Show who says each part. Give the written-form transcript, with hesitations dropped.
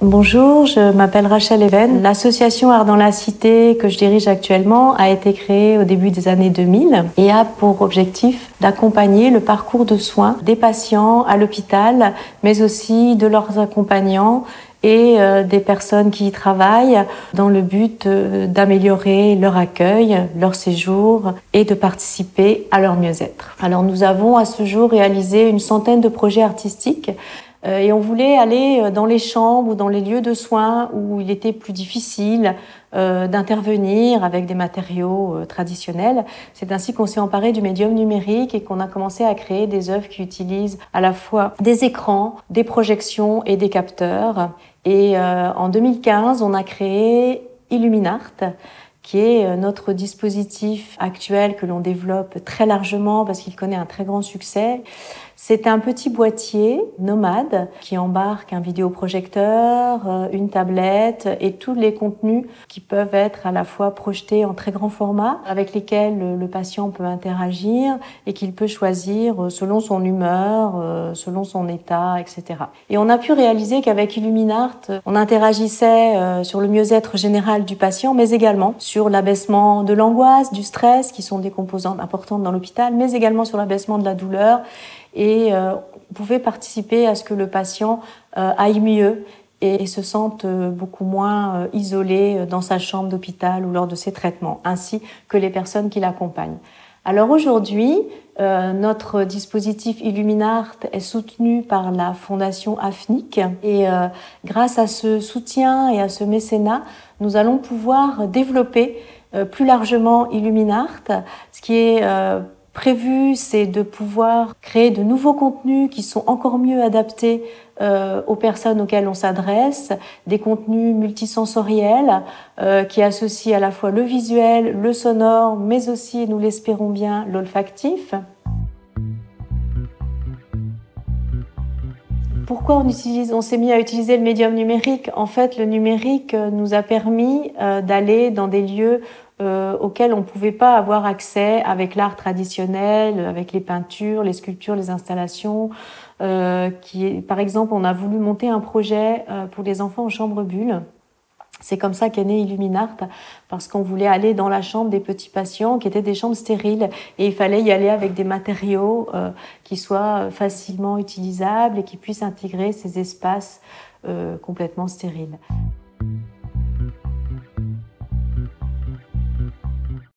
Speaker 1: Bonjour, je m'appelle Rachel Even. L'association Art dans la Cité que je dirige actuellement a été créée au début des années 2000 et a pour objectif d'accompagner le parcours de soins des patients à l'hôpital, mais aussi de leurs accompagnants et des personnes qui y travaillent dans le but d'améliorer leur accueil, leur séjour et de participer à leur mieux-être. Alors nous avons à ce jour réalisé une centaine de projets artistiques et on voulait aller dans les chambres ou dans les lieux de soins où il était plus difficile d'intervenir avec des matériaux traditionnels. C'est ainsi qu'on s'est emparé du médium numérique et qu'on a commencé à créer des œuvres qui utilisent à la fois des écrans, des projections et des capteurs. Et en 2015, on a créé Illuminart, qui est notre dispositif actuel que l'on développe très largement parce qu'il connaît un très grand succès. C'est un petit boîtier nomade qui embarque un vidéoprojecteur, une tablette et tous les contenus qui peuvent être à la fois projetés en très grand format avec lesquels le patient peut interagir et qu'il peut choisir selon son humeur, selon son état, etc. Et on a pu réaliser qu'avec Illuminart, on interagissait sur le mieux-être général du patient, mais également sur l'abaissement de l'angoisse, du stress, qui sont des composantes importantes dans l'hôpital, mais également sur l'abaissement de la douleur. Et on pouvait participer à ce que le patient aille mieux et se sente beaucoup moins isolé dans sa chambre d'hôpital ou lors de ses traitements, ainsi que les personnes qui l'accompagnent. Alors aujourd'hui, notre dispositif Illuminart est soutenu par la fondation AFNIC et grâce à ce soutien et à ce mécénat, nous allons pouvoir développer plus largement Illuminart, ce qui est prévu, c'est de pouvoir créer de nouveaux contenus qui sont encore mieux adaptés aux personnes auxquelles on s'adresse, des contenus multisensoriels qui associent à la fois le visuel, le sonore, mais aussi, nous l'espérons bien, l'olfactif. Pourquoi on s'est mis à utiliser le médium numérique? En fait, le numérique nous a permis d'aller dans des lieux auxquels on ne pouvait pas avoir accès avec l'art traditionnel, avec les peintures, les sculptures, les installations. Par exemple, on a voulu monter un projet pour les enfants en chambre bulle. C'est comme ça qu'est né Illuminart, parce qu'on voulait aller dans la chambre des petits patients qui étaient des chambres stériles et il fallait y aller avec des matériaux qui soient facilement utilisables et qui puissent intégrer ces espaces complètement stériles.